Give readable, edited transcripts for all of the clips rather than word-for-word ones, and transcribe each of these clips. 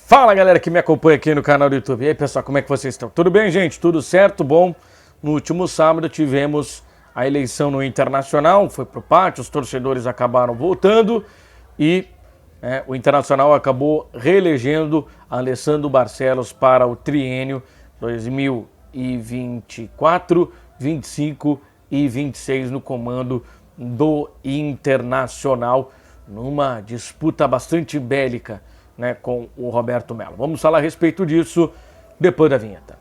Fala galera que me acompanha aqui no canal do YouTube. E aí pessoal, como é que vocês estão? Tudo bem, gente? Tudo certo? Bom, no último sábado tivemos a eleição no Internacional, foi pro pátio, os torcedores acabaram voltando e o Internacional acabou reelegendo Alessandro Barcelos para o triênio 2024, 25 e 26 no comando do Internacional, numa disputa bastante bélica, né, com o Roberto Melo. Vamos falar a respeito disso depois da vinheta.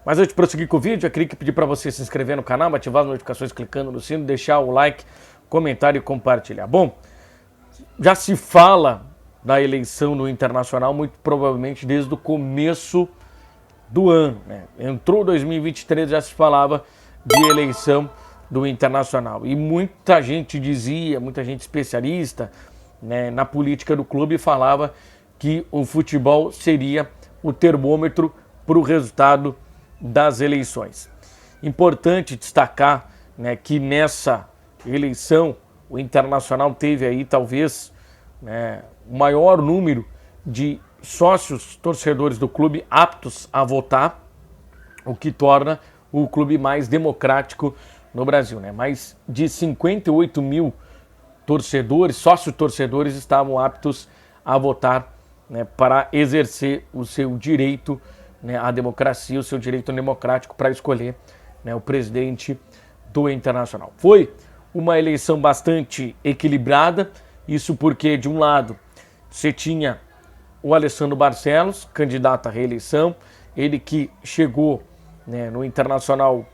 Mas antes de prosseguir com o vídeo, eu queria pedir para você se inscrever no canal, ativar as notificações clicando no sino, deixar o like, comentário e compartilhar. Bom, já se fala da eleição no Internacional muito provavelmente desde o começo do ano, né? Entrou 2023, já se falava de eleição do Internacional. E muita gente dizia, muita gente especialista, né, na política do clube falava que o futebol seria o termômetro para o resultado das eleições. Importante destacar, né, que nessa eleição o Internacional teve aí talvez, né, o maior número de sócios torcedores do clube aptos a votar, o que torna o clube mais democrático no Brasil, né? Mais de 58 mil torcedores, sócios-torcedores estavam aptos a votar, né, para exercer o seu direito, né, à democracia, o seu direito democrático para escolher, né, o presidente do Internacional. Foi uma eleição bastante equilibrada, isso porque, de um lado, você tinha o Alessandro Barcelos, candidato à reeleição, ele que chegou, né, no Internacional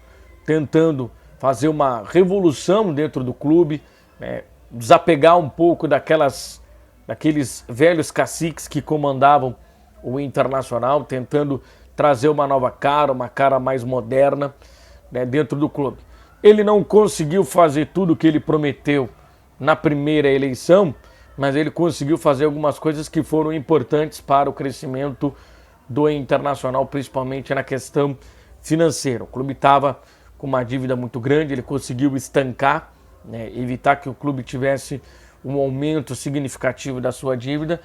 tentando fazer uma revolução dentro do clube, né, desapegar um pouco daqueles velhos caciques que comandavam o Internacional, tentando trazer uma nova cara, uma cara mais moderna, né, dentro do clube. Ele não conseguiu fazer tudo o que ele prometeu na primeira eleição, mas ele conseguiu fazer algumas coisas que foram importantes para o crescimento do Internacional, principalmente na questão financeira. O clube estava com uma dívida muito grande, ele conseguiu estancar, né, evitar que o clube tivesse um aumento significativo da sua dívida,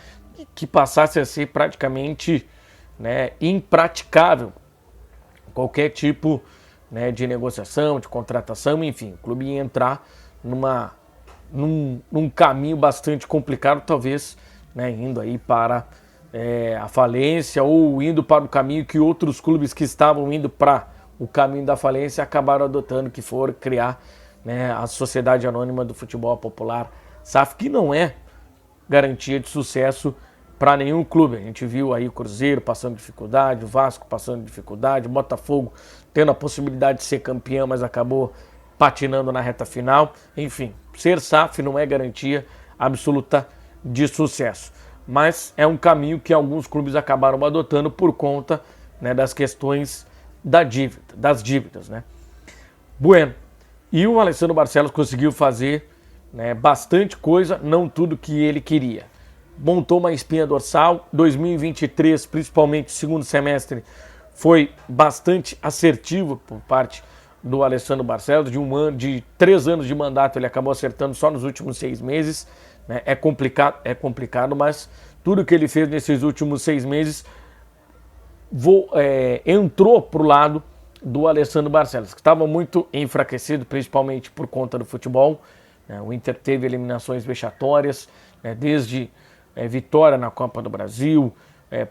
que passasse a ser praticamente, né, impraticável qualquer tipo, né, de negociação, de contratação, enfim, o clube ia entrar num caminho bastante complicado, talvez, né, indo aí para a falência ou indo para o caminho que outros clubes que estavam indo para o caminho da falência acabaram adotando, que for criar, né, a Sociedade Anônima do Futebol Popular, SAF, que não é garantia de sucesso para nenhum clube. A gente viu aí o Cruzeiro passando dificuldade, o Vasco passando dificuldade, o Botafogo tendo a possibilidade de ser campeão, mas acabou patinando na reta final. Enfim, ser SAF não é garantia absoluta de sucesso, mas é um caminho que alguns clubes acabaram adotando por conta, né, das questões das dívidas, né? Bueno, e o Alessandro Barcelos conseguiu fazer, né, bastante coisa, não tudo que ele queria. Montou uma espinha dorsal, 2023, principalmente o segundo semestre, foi bastante assertivo por parte do Alessandro Barcelos. De 3 anos de mandato, ele acabou acertando só nos últimos 6 meses, né? É complicado, mas tudo que ele fez nesses últimos 6 meses entrou para o lado do Alessandro Barcelos, que estava muito enfraquecido, principalmente por conta do futebol, né? O Inter teve eliminações vexatórias, né, desde vitória na Copa do Brasil,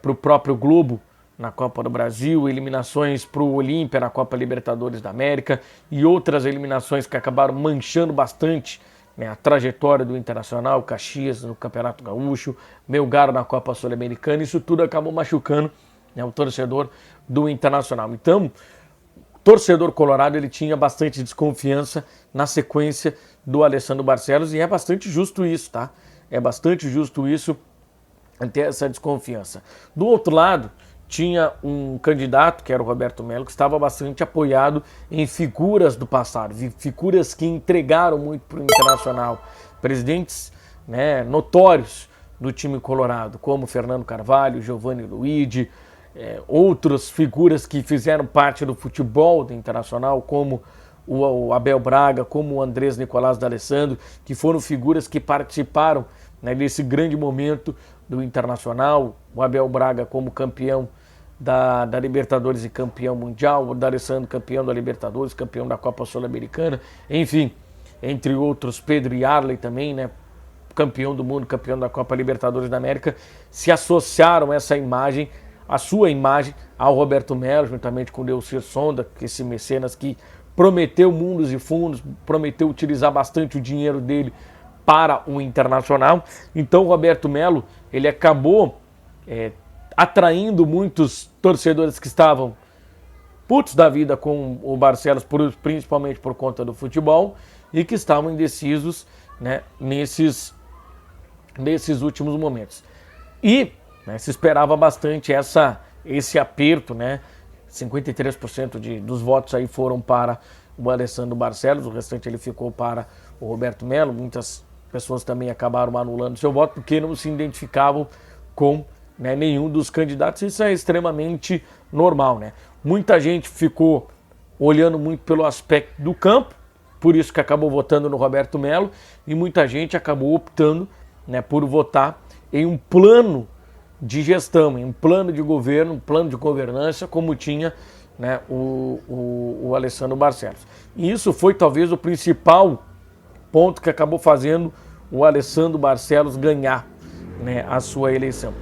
para o próprio Globo na Copa do Brasil, eliminações para o Olímpia na Copa Libertadores da América e outras eliminações que acabaram manchando bastante, né, a trajetória do Internacional, Caxias no Campeonato Gaúcho, Melgar na Copa Sul-Americana. Isso tudo acabou machucando, né, o torcedor do Internacional. Então, o torcedor colorado, ele tinha bastante desconfiança na sequência do Alessandro Barcelos, e é bastante justo isso, tá? É bastante justo isso, ter essa desconfiança. Do outro lado, tinha um candidato, que era o Roberto Melo, que estava bastante apoiado em figuras do passado, figuras que entregaram muito para o Internacional, presidentes, né, notórios do time colorado, como Fernando Carvalho, Giovanni Luigi, outras figuras que fizeram parte do futebol do Internacional, como o Abel Braga, como o Andrés Nicolás D'Alessandro, que foram figuras que participaram, né, desse grande momento do Internacional. O Abel Braga como campeão da Libertadores e campeão mundial, o D'Alessandro campeão da Libertadores, campeão da Copa Sul-Americana, enfim, entre outros, Pedro Yarley também, né, campeão do mundo, campeão da Copa Libertadores da América, se associaram essa imagem, a sua imagem, ao Roberto Melo, juntamente com o Delcir Sonda, esse mecenas que prometeu mundos e fundos, prometeu utilizar bastante o dinheiro dele para o Internacional. Então o Roberto Melo, ele acabou atraindo muitos torcedores que estavam putos da vida com o Barcelos, principalmente por conta do futebol, e que estavam indecisos, né, nesses últimos momentos. E, né, se esperava bastante esse aperto, né? 53% dos votos aí foram para o Alessandro Barcelos, o restante ele ficou para o Roberto Melo. Muitas pessoas também acabaram anulando seu voto porque não se identificavam com, né, nenhum dos candidatos. Isso é extremamente normal, né? Muita gente ficou olhando muito pelo aspecto do campo, por isso que acabou votando no Roberto Melo, e muita gente acabou optando, né, por votar em um plano de gestão, em um plano de governo, um plano de governança, como tinha, né, o Alessandro Barcelos. E isso foi talvez o principal ponto que acabou fazendo o Alessandro Barcelos ganhar, né, a sua eleição.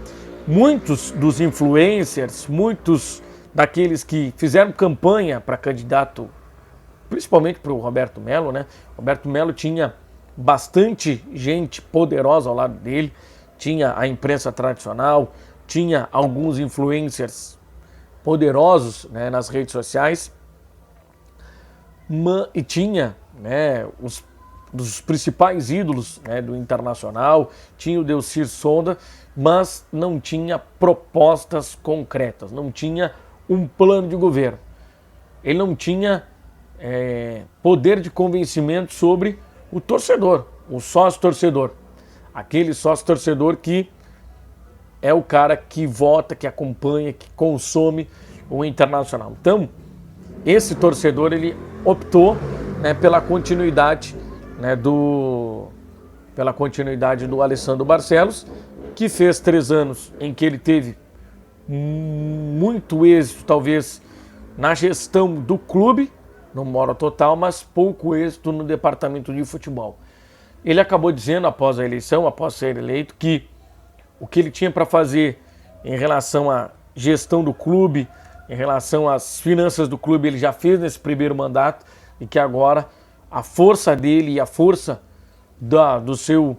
Muitos dos influencers, muitos daqueles que fizeram campanha para candidato, principalmente para o Roberto Melo, né? Roberto Melo tinha bastante gente poderosa ao lado dele, tinha a imprensa tradicional, tinha alguns influencers poderosos, né, nas redes sociais, e tinha, né, dos principais ídolos, né, do Internacional, tinha o Delcir Sonda, mas não tinha propostas concretas, não tinha um plano de governo. Ele não tinha poder de convencimento sobre o torcedor, o sócio-torcedor. Aquele sócio-torcedor que é o cara que vota, que acompanha, que consome o Internacional. Então, esse torcedor, ele optou, né, pela continuidade, né, do Alessandro Barcelos, que fez 3 anos em que ele teve muito êxito, talvez, na gestão do clube, no modo total, mas pouco êxito no departamento de futebol. Ele acabou dizendo, após a eleição, após ser eleito, que o que ele tinha para fazer em relação à gestão do clube, em relação às finanças do clube, ele já fez nesse primeiro mandato, e que agora a força dele e a força do seu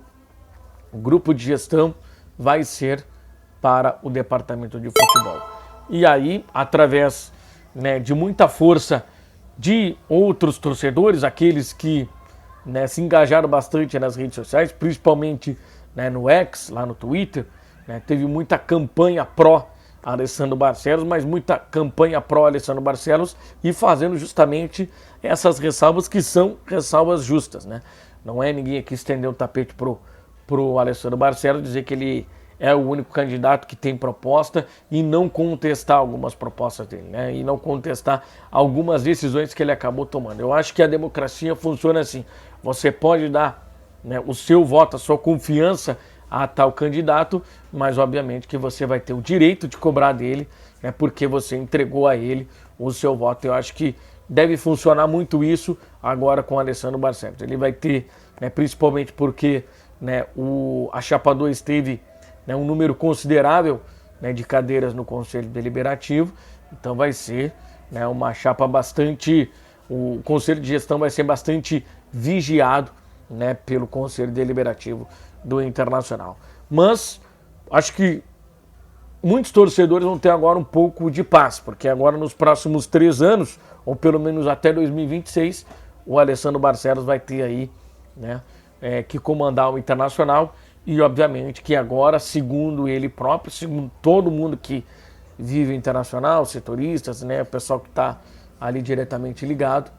grupo de gestão vai ser para o departamento de futebol. E aí, através, né, de muita força de outros torcedores, aqueles que, né, se engajaram bastante nas redes sociais, principalmente, né, no X, lá no Twitter, né, teve muita campanha pró Alessandro Barcelos, mas muita campanha pró Alessandro Barcelos, e fazendo justamente essas ressalvas que são ressalvas justas, né? Não é ninguém aqui estender o tapete pro Alessandro Barcelos, dizer que ele é o único candidato que tem proposta e não contestar algumas propostas dele, né? E não contestar algumas decisões que ele acabou tomando. Eu acho que a democracia funciona assim. Você pode dar, né, o seu voto, a sua confiança a tal candidato, mas obviamente que você vai ter o direito de cobrar dele, né, porque você entregou a ele o seu voto. Eu acho que deve funcionar muito isso agora com o Alessandro Barcelos. Ele vai ter, né, principalmente porque, né, a Chapa 2 teve, né, um número considerável, né, de cadeiras no Conselho Deliberativo, então vai ser, né, uma chapa bastante... O Conselho de Gestão vai ser bastante vigiado, né, pelo Conselho Deliberativo do Internacional. Mas acho que muitos torcedores vão ter agora um pouco de paz, porque agora nos próximos 3 anos, ou pelo menos até 2026, o Alessandro Barcelos vai ter aí, né, que comandar o Internacional, e obviamente que agora, segundo ele próprio, segundo todo mundo que vive o Internacional, setoristas, né, o pessoal que está ali diretamente ligado,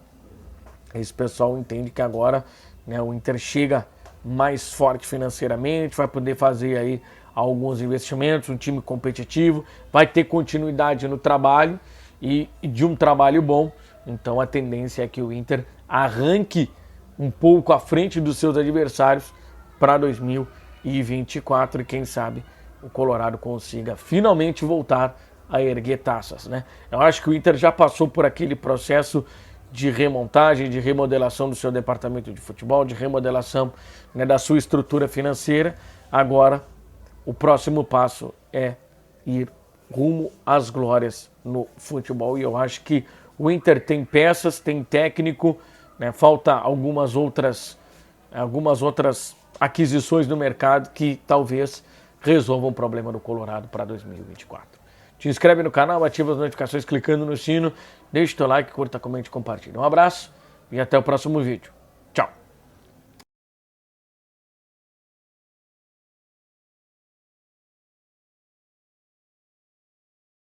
esse pessoal entende que agora, né, o Inter chega mais forte financeiramente, vai poder fazer aí alguns investimentos, um time competitivo, vai ter continuidade no trabalho e de um trabalho bom. Então a tendência é que o Inter arranque um pouco à frente dos seus adversários para 2024 e quem sabe o Colorado consiga finalmente voltar a erguer taças, né? Eu acho que o Inter já passou por aquele processo de remontagem, de remodelação do seu departamento de futebol, de remodelação, né, da sua estrutura financeira. Agora, o próximo passo é ir rumo às glórias no futebol e eu acho que o Inter tem peças, tem técnico, né, falta algumas outras aquisições no mercado que talvez resolvam o problema do Colorado para 2024. Te inscreve no canal, ativa as notificações clicando no sino, deixa o teu like, curta, comente e compartilha. Um abraço e até o próximo vídeo.